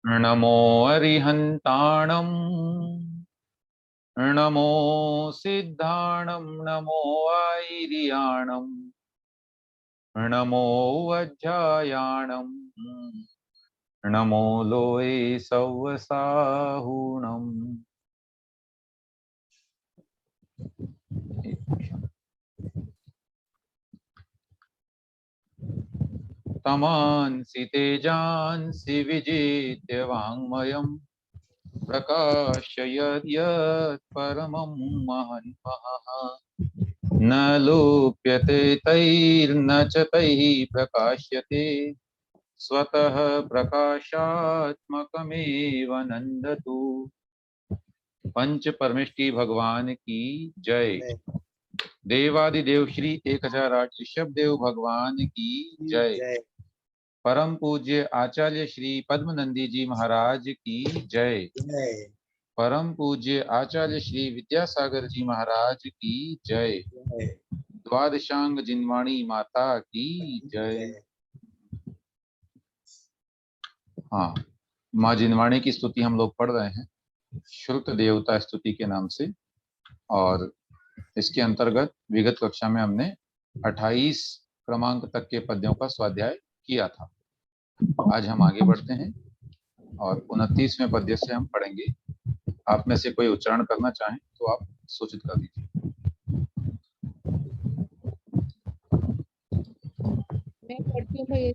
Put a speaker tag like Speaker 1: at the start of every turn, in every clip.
Speaker 1: नमो अरिहन्ताणं नमो सिद्धाणं नमो आयर्याणं नमो वज्रायाणं नमो लोये सव्वसाहुणम्। तमांसि तेजांसि विजित्य वाङ्मयम् प्रकाशयत् यत् परमं महन्मः। न लोप्यते तैर्न च तैः प्रकाश्यते स्वतः प्रकाशात्मकमेव नन्दतु। पंच परमेष्टि भगवान की जय। देवादिदेव श्री 1008 ऋषभ देव भगवान की जय। परम पूज्य आचार्य श्री पद्मनंदी जी महाराज की जय। परम पूज्य आचार्य श्री विद्यासागर जी महाराज की जय। द्वादशांग जिनवाणी माता की जय। हाँ, माँ जिनवाणी की स्तुति हम लोग पढ़ रहे हैं श्रुत देवता स्तुति के नाम से, और इसके अंतर्गत विगत कक्षा में हमने 28 क्रमांक तक के पद्यों का स्वाध्याय किया था। आज हम आगे बढ़ते हैं और 29वें पद्य से हम पढ़ेंगे। आप में से कोई उच्चारण करना चाहें तो आप सूचित कर दीजिए।
Speaker 2: मैं पढ़ती हूँ भैया।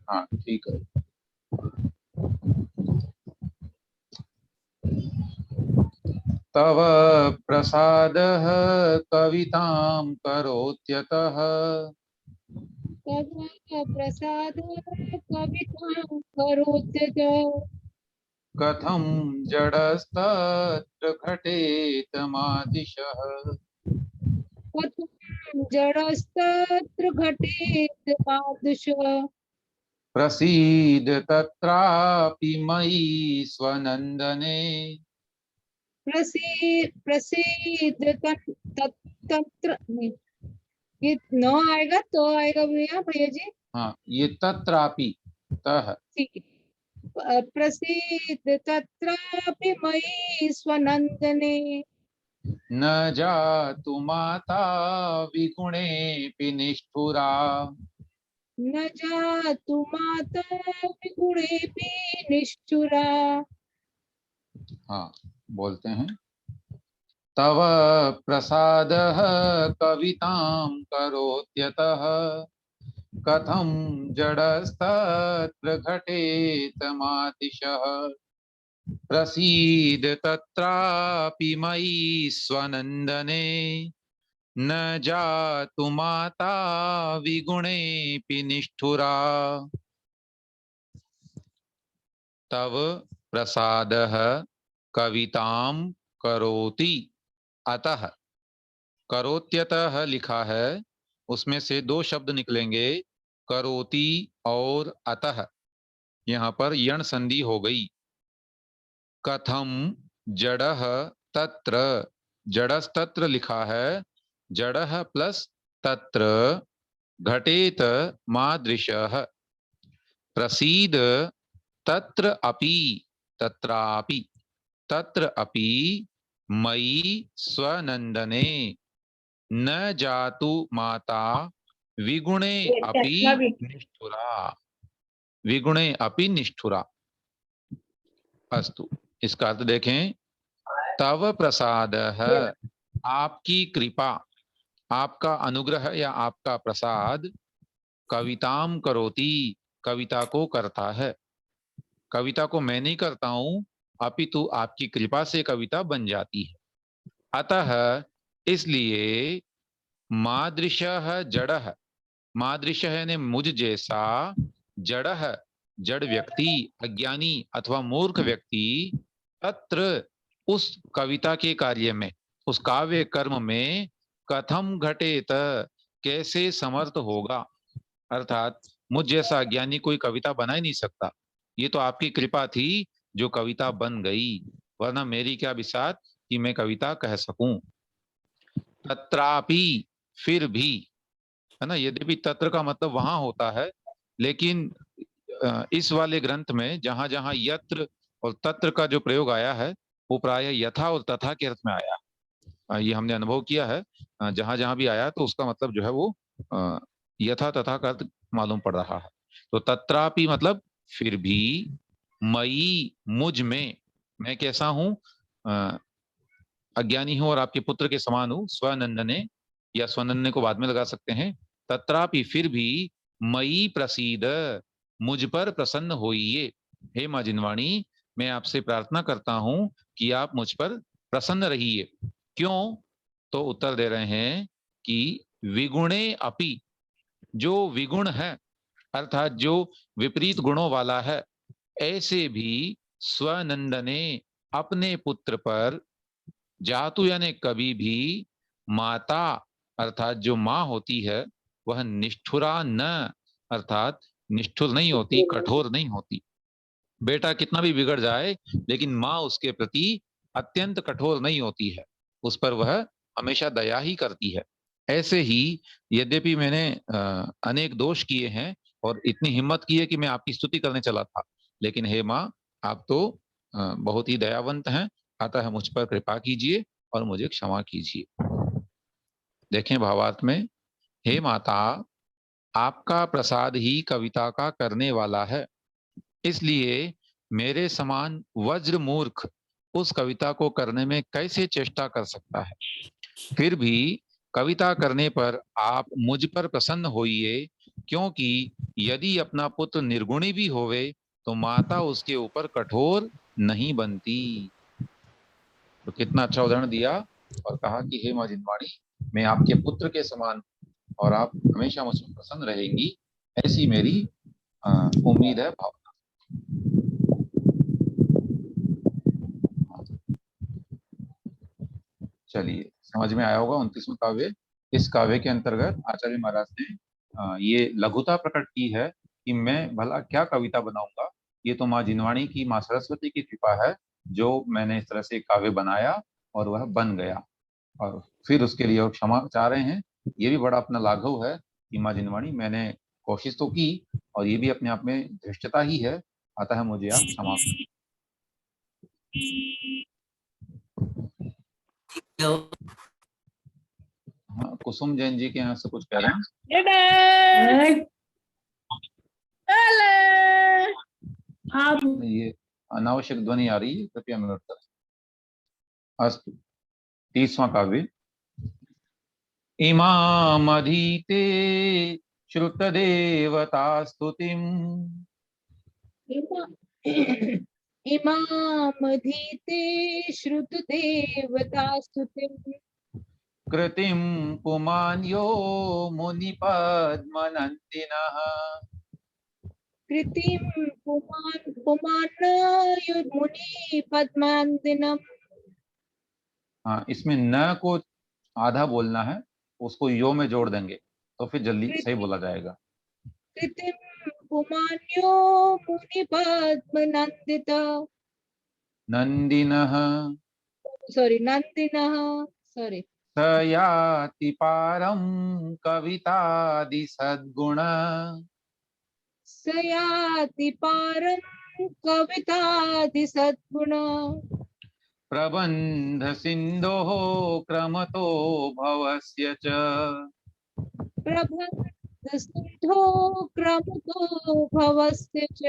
Speaker 1: हाँ ठीक है। तव प्रसादः कवितां करोत्यतः
Speaker 2: तव प्रसाद कवितां करोत्यत
Speaker 1: कथं जडस्तत्र घटेत मादिशः।
Speaker 2: कथं जडस्तत्र घटेत मादृशः।
Speaker 1: प्रसीद तत्रापि मयि स्वनन्दने
Speaker 2: प्रसीद तत्र नहीं, ये न आएगा तो आएगा भैया भैया जी।
Speaker 1: हाँ, ये तत्रापि तः।
Speaker 2: ठीक है। प्रसीद तत्रापि मयि स्वनन्दने
Speaker 1: न जातु माता विगुणेऽपि निष्ठुरा।
Speaker 2: न जातु माता विगुणेऽपि निष्ठुरा।
Speaker 1: हाँ, बोलते हैं। तव प्रसादः कवितां करोत्यतः कथं जडस्तत्र घटेत मातिशः। प्रसीद तत्रापि मयि स्वनन्दने न जातु माता विगुणेऽपि निष्ठुरा। तव प्रसादः कवितां करोति अतः। करोत्यतः लिखा है, उसमें से दो शब्द निकलेंगे, करोति और अतः। यहाँ पर यण संधि हो गई। कथम जड़ह तत्र, जड़स्तत्र लिखा है, जड़ह प्लस तत्र घटेत मादृशः। प्रसीद तत्र अपि, तत्रापि, तत्र अपि मयि स्वनंदने न जातु माता विगुणे अपि निष्ठुरा। विगुणे अपि निष्ठुरा। अस्तु, इसका अर्थ देखें। तव प्रसाद है, आपकी कृपा, आपका अनुग्रह या आपका प्रसाद, कविताम करोति, कविता को करता है। कविता को मैं नहीं करता हूं, अपितु आपकी कृपा से कविता बन जाती है। अतः इसलिए मादृशः जड़ः, मादृशः ने मुझ जैसा, जड़ः जड़ व्यक्ति, अज्ञानी अथवा मूर्ख व्यक्ति, तत्र उस कविता के कार्य में, उस काव्य कर्म में, कथम घटेत कैसे समर्थ होगा। अर्थात मुझ जैसा अज्ञानी कोई कविता बना ही नहीं सकता। ये तो आपकी कृपा थी जो कविता बन गई, वरना मेरी क्या बिसात कि मैं कविता कह सकूं। तत्रापि, फिर भी, है ना। यद्यपि तत्र का मतलब वहां होता है, लेकिन इस वाले ग्रंथ में जहां जहां यत्र और तत्र का जो प्रयोग आया है वो प्रायः यथा और तथा के अर्थ में आया है। ये हमने अनुभव किया है। जहां जहां भी आया तो उसका मतलब जो है वो यथा तथा का अर्थ मालूम पड़ रहा है। तो तत्रापि मतलब फिर भी, मई मुझ में, मैं कैसा हूं, अज्ञानी हूं और आपके पुत्र के समान हूं, स्वनंदने, या स्वनंदने को बाद में लगा सकते हैं। तत्रापि फिर भी, मई प्रसीद, मुझ पर प्रसन्न होइए। हे माँ जिनवाणी, मैं आपसे प्रार्थना करता हूं कि आप मुझ पर प्रसन्न रहिए। क्यों? तो उत्तर दे रहे हैं कि विगुणे अपि, जो विगुण है अर्थात जो विपरीत गुणों वाला है, ऐसे भी स्वनंदने, अपने पुत्र पर, जातु यानी कभी भी, माता अर्थात जो माँ होती है वह निष्ठुरा न, अर्थात निष्ठुर नहीं होती, कठोर नहीं होती। बेटा कितना भी बिगड़ जाए लेकिन माँ उसके प्रति अत्यंत कठोर नहीं होती है, उस पर वह हमेशा दया ही करती है। ऐसे ही यद्यपि मैंने अनेक दोष किए हैं और इतनी हिम्मत की है कि मैं आपकी स्तुति करने चला था, लेकिन हे माँ, आप तो बहुत ही दयावंत हैं, अतः मुझ पर कृपा कीजिए और मुझे क्षमा कीजिए। देखें भावार्थ में, हे माता, आपका प्रसाद ही कविता का करने वाला है, इसलिए मेरे समान वज्र मूर्ख उस कविता को करने में कैसे चेष्टा कर सकता है। फिर भी कविता करने पर आप मुझ पर प्रसन्न होइए, क्योंकि यदि अपना पुत्र निर्गुणी भी होवे तो माता उसके ऊपर कठोर नहीं बनती। तो कितना अच्छा उदाहरण दिया और कहा कि हे माँ जिनवाणी, मैं आपके पुत्र के समान और आप हमेशा मुझ पर प्रसन्न रहेंगी, ऐसी मेरी उम्मीद है, भावना। चलिए, समझ में आया होगा 29वां काव्य। इस काव्य के अंतर्गत आचार्य महाराज ने ये लघुता प्रकट की है कि मैं भला क्या कविता बनाऊंगा। ये तो माँ जिनवाणी की, माँ सरस्वती की कृपा है जो मैंने इस तरह से काव्य बनाया और वह बन गया। और फिर उसके लिए वो क्षमा चाह रहे हैं। ये भी बड़ा अपना लाघव है कि माँ जिनवाणी, मैंने कोशिश तो की और ये भी अपने आप में धृष्टता ही है, अतः मुझे आप क्षमा करें। हाँ, कुसुम जैन जी के यहाँ से कुछ कह रहे हैं। ये अनावश्यक ध्वनि आ रही है, कृपया म्यूट करें। अस्तु, 30वां काव्य। इमामधीते श्रुतदेवता स्तुतिम्
Speaker 2: इमामधीते श्रुतदेवतास्तुतिम्
Speaker 1: कृतिं पुमान्यो मुनिपद्मनन्दिनः।
Speaker 2: कृतिं पुमान् मुनि पद्मान्दिनम्।
Speaker 1: हाँ, इसमें न को आधा बोलना है, उसको यो में जोड़ देंगे तो फिर जल्दी सही बोला जाएगा।
Speaker 2: कृतिं पुमान्यो मुनि पद्मनन्दित,
Speaker 1: नंदिनः
Speaker 2: सॉरी नन्दिनः, सॉरी
Speaker 1: स याति पारं कवितादि सद्गुण
Speaker 2: स याति पारं कवितादि सद्गुण।
Speaker 1: प्रबंध सिंधोः क्रमतो भवस्य च।
Speaker 2: प्रबन्ध सिन्धो क्रमुतो भवस्य च।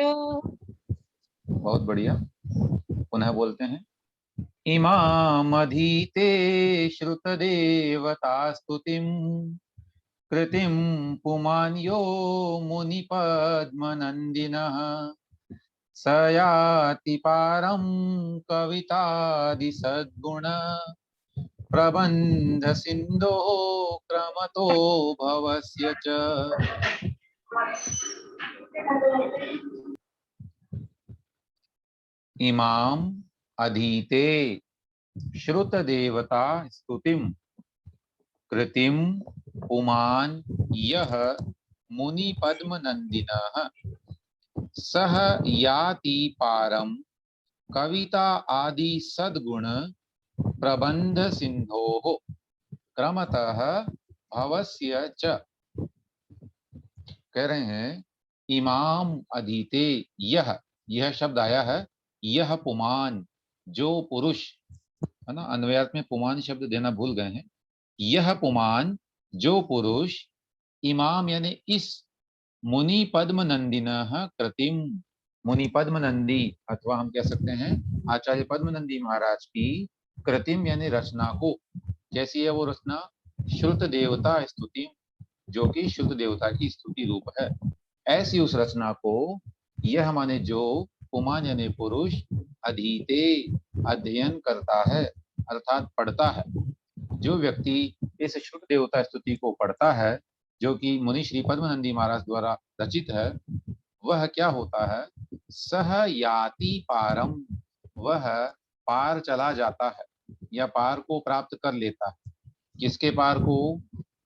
Speaker 1: बहुत बढ़िया, पुनः बोलते हैं। इमामधीते श्रुतदेवता स्तुतिम् कृतिं पुमान्यो मुनिपद्मनन्दिनः स याति पारं कवितादि सद्गुण प्रबंध सिंधो क्रमतो भवस्य च। इमाम अधीते श्रुत देवता स्तुतिम कृतिम पुमान यह मुनि पद्म नंदिनः सह याति पारम कविता आदि सद्गुण प्रबंध सिंधोः क्रमतः भवस्य च। कह रहे हैं इमाम अधीते, यह शब्द आया है, यह पुमान, जो पुरुष, है ना, अन्वयार्थ में पुमान शब्द देना भूल गए हैं। यह पुमान, जो पुरुष, इमाम यानी इस मुनि पद्म नंदिनः कृतिम, मुनि पद्म नंदी अथवा हम कह सकते हैं आचार्य पद्म नंदी महाराज की कृतिम यानी रचना को, कैसी है वो रचना, श्रुत देवता स्तुति, जो कि शुद्ध देवता की स्तुति रूप है, ऐसी उस रचना को यह माने जो, पुमान यानी पुरुष, अधीते अध्ययन करता है अर्थात पढ़ता है, जो व्यक्ति इस शुद्ध देवता स्तुति को पढ़ता है, जो कि मुनि श्री पद्मनंदी महाराज द्वारा रचित है, वह क्या होता है, सह याति पारम, वह पार चला जाता है या पार को प्राप्त कर लेता है। किसके पार को,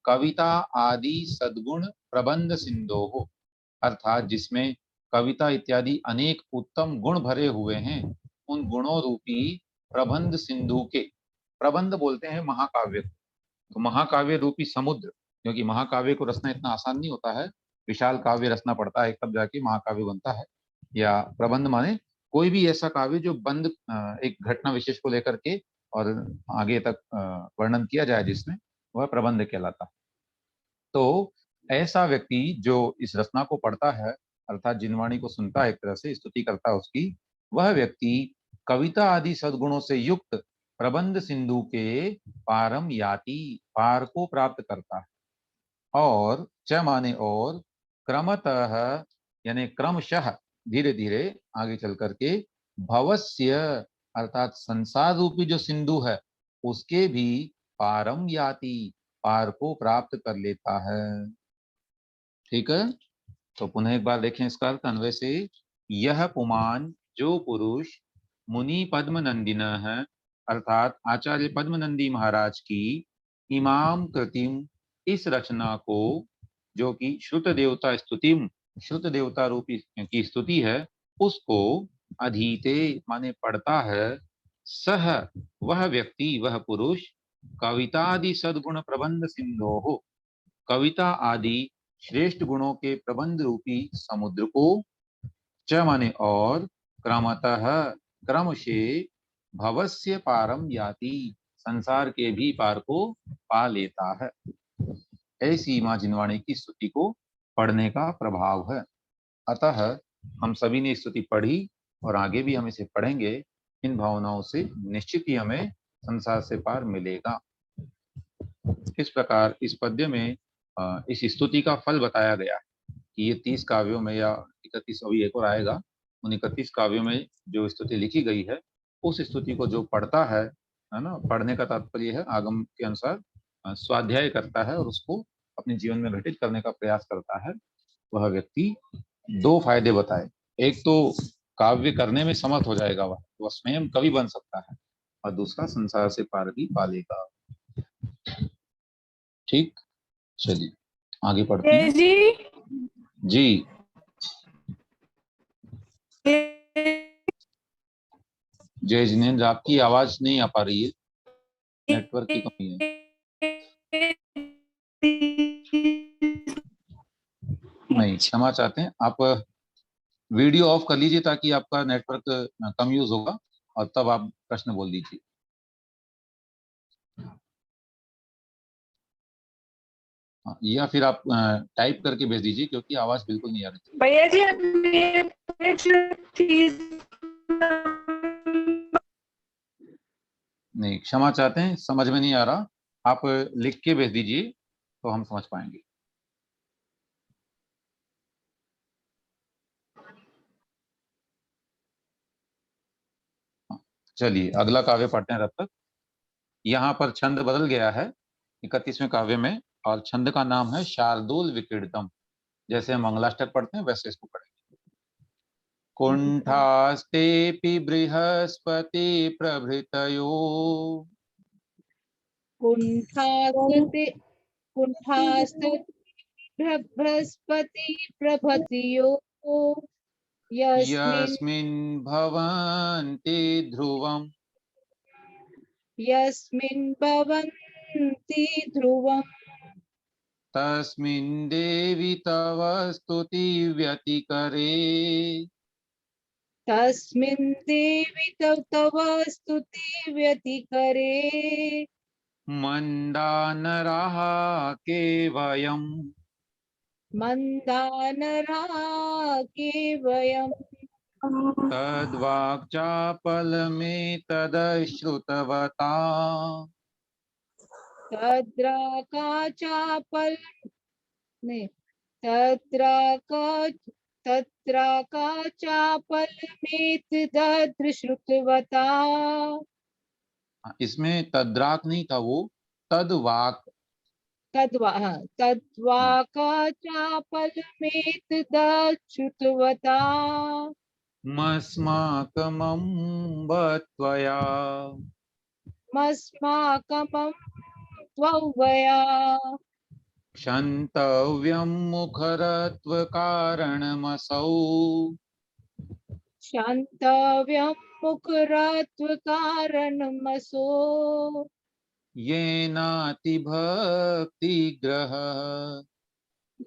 Speaker 1: कविता आदि सद्गुण प्रबंध सिंधो हो, अर्थात जिसमें कविता इत्यादि अनेक उत्तम गुण भरे हुए हैं, उन गुणों रूपी प्रबंध सिंधु के, प्रबंध बोलते हैं महाकाव्य को, तो महाकाव्य रूपी समुद्र, क्योंकि महाकाव्य को रचना इतना आसान नहीं होता है, विशाल काव्य रचना पड़ता है तब जाके महाकाव्य बनता है। या प्रबंध माने कोई भी ऐसा काव्य जो बंद एक घटना विशेष को लेकर के और आगे तक वर्णन किया जाए जिसमें, वह प्रबंध कहलाता है। तो ऐसा व्यक्ति जो इस रचना को पढ़ता है अर्थात जिनवाणी को सुनता है, एक तरह से स्तुति करता है उसकी, वह व्यक्ति कविता आदि सद्गुणों से युक्त प्रबंध सिंधु के पारम याति, पार को प्राप्त करता है। और च माने और, क्रमतः यानी क्रमशः, धीरे धीरे आगे चल करके, भवस्य अर्थात संसार रूपी जो सिंधु है उसके भी पारम याति, पार को प्राप्त कर लेता है। ठीक है, तो पुनः एक बार देखें इसका अर्थ अन्वय से, यह पुमान, जो पुरुष, मुनि पद्म नंदिन है अर्थात आचार्य पद्म नंदी महाराज की, इमाम कृतिम इस रचना को, जो कि श्रुत देवता स्तुतिम, श्रुत देवता रूपी की स्तुति है, उसको अधीते माने पढ़ता है, सह वह व्यक्ति, वह पुरुष, कविता आदि सद्गुण प्रबंध सिंधो हो, कविता आदि श्रेष्ठ गुणों के प्रबंध रूपी समुद्र को, च माने और, क्रमतः क्रम से, भवस्य पारम याति संसार के भी पार को पा लेता है। ऐसी मां जिनवाणी की स्तुति को पढ़ने का प्रभाव है। अतः हम सभी ने स्तुति पढ़ी और आगे भी हम इसे पढ़ेंगे, इन भावनाओं से निश्चित ही हमें संसार से पार मिलेगा। इस प्रकार इस पद्य में इस स्तुति का फल बताया गया है कि ये 30 काव्यों में या 31, अभी एक और आएगा, उन 31 काव्यों में जो स्तुति लिखी गई है, उस स्तुति को जो पढ़ता है ना, पढ़ने का तात्पर्य है आगम के अनुसार स्वाध्याय करता है और उसको अपने जीवन में घटित करने का प्रयास करता है, वह व्यक्ति 2 फायदे बताए। एक तो काव्य करने में समर्थ हो जाएगा, वह स्वयं कवि बन सकता है, और दूसरा संसार से पार भी पा लेगा। ठीक, चलिए आगे पढ़ते हैं। जी जय जिनेन्द्र, आपकी आवाज नहीं आ पा रही है, नेटवर्क की कमी है। नहीं, क्षमा चाहते हैं, आप वीडियो ऑफ कर लीजिए ताकि आपका नेटवर्क कम यूज होगा और तब आप प्रश्न बोल दीजिए। या फिर आप टाइप करके भेज दीजिए क्योंकि आवाज बिल्कुल नहीं आ रही।
Speaker 3: भैया जी
Speaker 1: नहीं, क्षमा चाहते हैं, समझ में नहीं आ रहा, आप लिख के भेज दीजिए तो हम समझ पाएंगे। चलिए अगला काव्य पढ़ते हैं तब तक। यहाँ पर छंद बदल गया है 31वें काव्य में, और छंद का नाम है शार्दूल विकीर्णम। जैसे हम मंगलाष्टक पढ़ते हैं वैसे इसको पढ़ेंगे। कुंठास्तेऽपि बृहस्पति प्रभृतयो,
Speaker 2: कुंठास्ते बृहस्पति प्रभृतियो
Speaker 1: यस्मिन् भवन्ति ध्रुवम्,
Speaker 2: यस्मिन् भवन्ति ध्रुवम्
Speaker 1: तस्मिन् देवी तव स्तुति व्यतिकरे
Speaker 2: तस्मिन् देवि तव स्तुति व्यतिकरे
Speaker 1: मन्दानराः केवयम्
Speaker 2: मन्दानरा के वयम्
Speaker 1: तद्वाक्चापलमेतदश्रुतवता
Speaker 2: तद्राकाचापल नहीं तद्राकाचापलमेतदश्रुतवता
Speaker 1: इसमें तद्राक नहीं था, वो तद्वाक।
Speaker 2: तद्वाकाचापलमेतदश्रुतवता
Speaker 1: मस्माकमम्ब त्वया
Speaker 2: मस्माकमं त्वया
Speaker 1: क्षन्तव्यं मुखरत्वकारणमसौ
Speaker 2: क्षन्तव्यं मुखरत्वकारणमसो
Speaker 1: येनातिभक्तिग्रहः।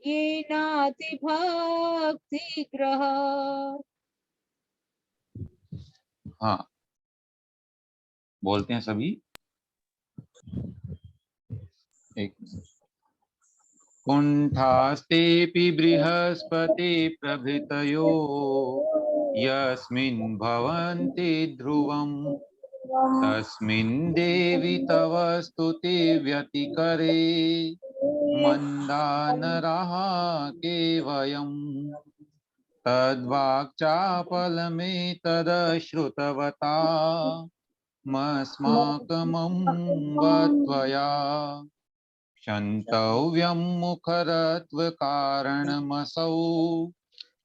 Speaker 2: येनातिभक्तिग्रह।
Speaker 1: हाँ, बोलते हैं सभी। एक कुण्ठास्तेऽपि बृहस्पति प्रभृतयो यस्मिन् भवन्ति ध्रुवम् तस्मिन् देवि तव स्तुति व्यतिकरे मन्दानराः केवयम् तद्वाक्चापलमेतदश्रुतवता मस्माकमम्ब त्वया क्षन्तव्यं मुखरत्वकारणमसौ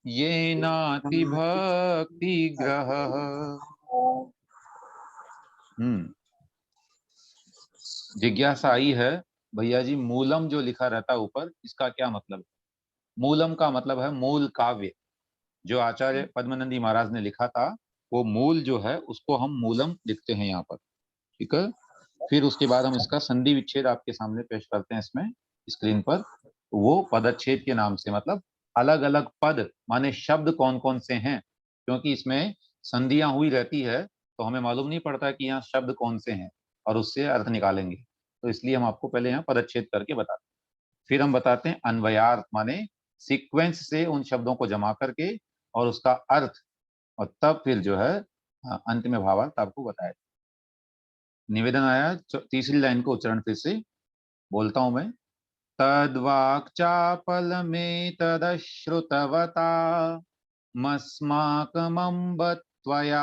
Speaker 1: येनातिभक्तिग्रहः। जिज्ञासा आई है, भैया जी मूलम जो लिखा रहता है ऊपर, इसका क्या मतलब है? मूलम का मतलब है मूल काव्य। जो आचार्य पद्मनंदी महाराज ने लिखा था, वो मूल जो है उसको हम मूलम लिखते हैं यहाँ पर। ठीक है, फिर उसके बाद हम इसका संधि विच्छेद आपके सामने पेश करते हैं इसमें स्क्रीन पर। वो पदच्छेद के नाम से, मतलब अलग अलग पद माने शब्द कौन कौन से हैं, क्योंकि इसमें संधियां हुई रहती है तो हमें मालूम नहीं पड़ता कि यहाँ शब्द कौन से हैं और उससे अर्थ निकालेंगे। तो इसलिए हम आपको पहले यहाँ पदच्छेद करके बताते हैं, फिर हम बताते हैं अन्वयार्थ माने सीक्वेंस से उन शब्दों को जमा करके और उसका अर्थ, और तब फिर जो है अंत में भावार्थ आपको बताया। निवेदन आया, तीसरी लाइन को उच्चारण फिर से बोलता हूं मैं। तद्वाक्चापलमेतदश्रुतवता मस्माकमम्ब त्वया।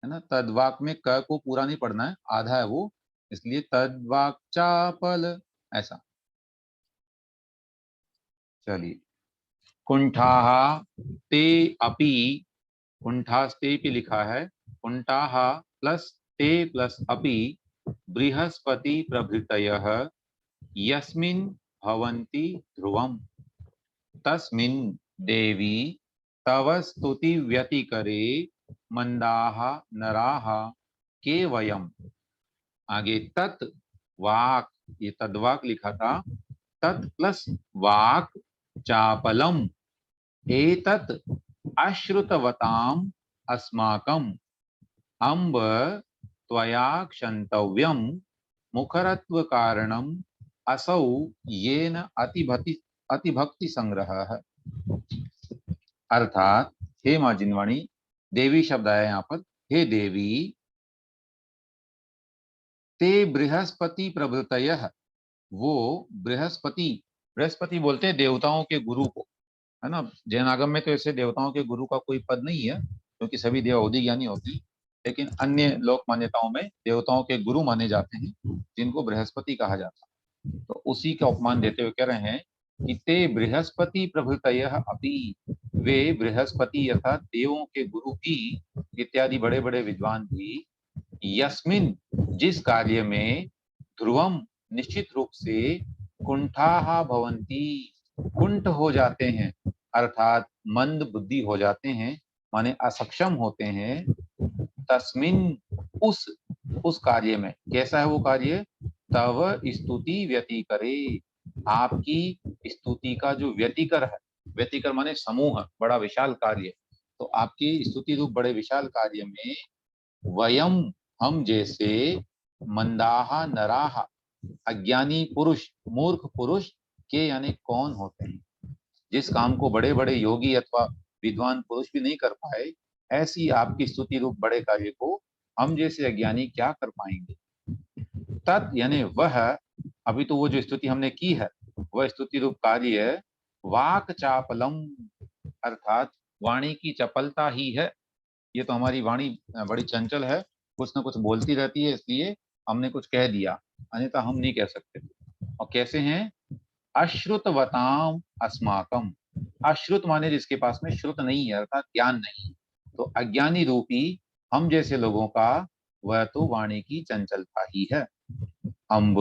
Speaker 1: है ना, तद्वाक में क को पूरा नहीं पढ़ना है, आधा है वो, इसलिए तद्वाक्चापल ऐसा। चलिए, कुंठाः ते अपि, कुंठास्ते भी लिखा है, कुंठाः प्लस ते प्लस अपि बृहस्पति प्रभृतयः यस्मिन् भवन्ति ध्रुवम् तस्मिन् देवी तव स्तुति व्यतिकरे मंदाः नराः के वयम्। आगे तत् वाक, ये तद्वाक लिखा था, तत् प्लस वाक चापलम एतत् अश्रुतवताम् अस्माकम् अम्ब त्वया क्षन्तव्यं मुखरत्व कारणम् असौ येन अतिभक्ति संग्रह। अर्थात हे माँ जिनवाणी, देवी शब्द आया यहाँ पर, हे देवी, ते बृहस्पति प्रभृतयः, वो बृहस्पति, बृहस्पति बोलते हैं देवताओं के गुरु को, है ना। जैन आगम में तो ऐसे देवताओं के गुरु का कोई पद नहीं है, क्योंकि सभी देव अवधि ज्ञानी होते हैं, लेकिन अन्य लोक मान्यताओं में देवताओं के गुरु माने जाते हैं जिनको बृहस्पति कहा जाता है। तो उसी का उपमान देते हुए कह रहे हैं कि ते बृहस्पति प्रभृतयः अपि, वे बृहस्पति अर्थात देवों के गुरु भी, इत्यादि बड़े बड़े विद्वान भी, यस्मिन जिस कार्य में, ध्रुवम निश्चित रूप से, कुंठाः भवन्ति कुंठ हो जाते हैं, अर्थात मंद बुद्धि हो जाते हैं, माने असक्षम होते हैं, तस्मिन उस कार्य में। कैसा है वो कार्य? तव स्तुति व्यतिकरे, आपकी स्तुति का जो व्यतिकर है, व्यतिकर माने समूह, बड़ा विशाल कार्य, तो आपकी स्तुति रूप बड़े विशाल कार्य में वयम, हम जैसे, मंदाहा नराहा, अज्ञानी पुरुष, मूर्ख पुरुष के यानी कौन होते हैं, जिस काम को बड़े बड़े योगी अथवा विद्वान पुरुष भी नहीं कर पाए, ऐसी आपकी स्तुति रूप बड़े कार्य को हम जैसे अज्ञानी क्या कर पाएंगे। तत् यानी वह, अभी तो वो जो स्तुति हमने की है वह स्तुति रूप कार्य वाक चापलम, अर्थात वाणी की चपलता ही है। ये तो हमारी वाणी बड़ी चंचल है, कुछ ना कुछ बोलती रहती है, इसलिए हमने कुछ कह दिया, अन्यथा हम नहीं कह सकते। और कैसे हैं, अश्रुतवताम अस्माकम, अश्रुत माने जिसके पास में श्रुत नहीं है, अर्थात ज्ञान नहीं, तो अज्ञानी रूपी हम जैसे लोगों का वह तो वाणी की चंचलता ही है। अम्ब,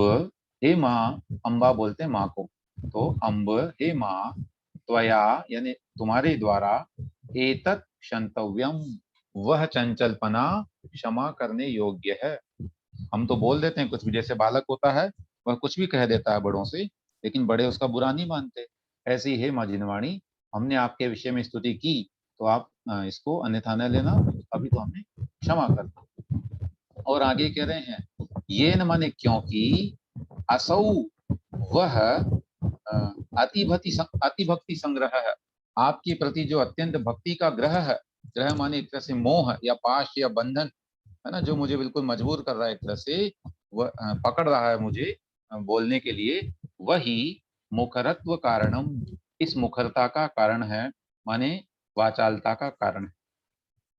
Speaker 1: हे माँ, अम्बा बोलते हैं माँ को, तो अम्ब हे माँ, त्वया यानी तुम्हारे द्वारा, एतत् क्षंतव्यम, वह चंचलपना क्षमा करने योग्य है। हम तो बोल देते हैं कुछ भी, जैसे बालक होता है वह कुछ भी कह देता है बड़ों से, लेकिन बड़े उसका बुरा नहीं मानते। ऐसे ही है माँ जिनवाणी, हमने आपके विषय में स्तुति की, तो आप इसको अन्यथा न लेना, अभी तो हमने क्षमा कर दी। और आगे कह रहे हैं, ये न माने क्योंकि, असौ वह अतिभक्ति संग्रह है, आपके प्रति जो अत्यंत भक्ति का ग्रह है, ग्रह माने एक तरह से मोह या पाश या बंधन है ना, जो मुझे बिल्कुल मजबूर कर रहा है, एक तरह से वह पकड़ रहा है मुझे बोलने के लिए, वही मुखरत्व कारणम, इस मुखरता का कारण है, माने वाचालता का कारण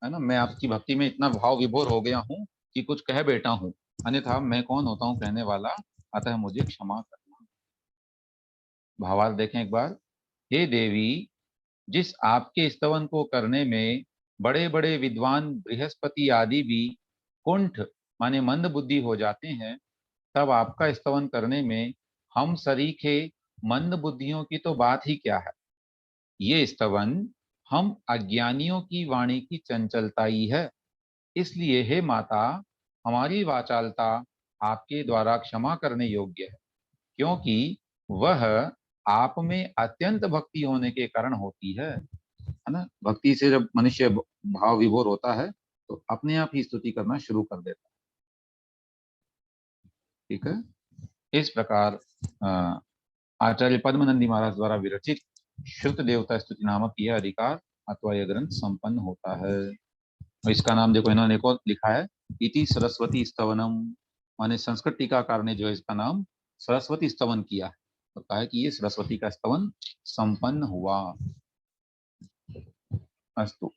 Speaker 1: है ना। मैं आपकी भक्ति में इतना भाव विभोर हो गया हूँ कि कुछ कह बैठा हूँ, अन्यथा मैं कौन होता हूँ कहने वाला, अतः मुझे क्षमा करना। भावार्थ देखें एक बार, हे देवी, जिस आपके स्तवन को करने में बड़े बड़े विद्वान बृहस्पति आदि भी कुंठ माने मंद बुद्धि हो जाते हैं, तब आपका स्तवन करने में हम सरीखे मंद बुद्धियों की तो बात ही क्या है। ये स्तवन हम अज्ञानियों की वाणी की चंचलता ही है, इसलिए हे माता, हमारी वाचालता आपके द्वारा क्षमा करने योग्य है, क्योंकि वह आप में अत्यंत भक्ति होने के कारण होती है ना। भक्ति से जब मनुष्य भाव विभोर होता है तो अपने आप ही स्तुति करना शुरू कर देता है। ठीक है, इस प्रकार आचार्य पद्मनंदी महाराज द्वारा विरचित श्रुत देवता स्तुति नामक यह अधिकार अथवा यह ग्रंथ संपन्न होता है। इसका नाम देखो, इन्होंने एक और लिखा है, इति सरस्वती स्तवनम, माने संस्कृत टीकाकार ने जो है इसका नाम सरस्वती स्तवन किया है, तो कहा है कि ये सरस्वती का स्तवन संपन्न हुआ। अस्तु।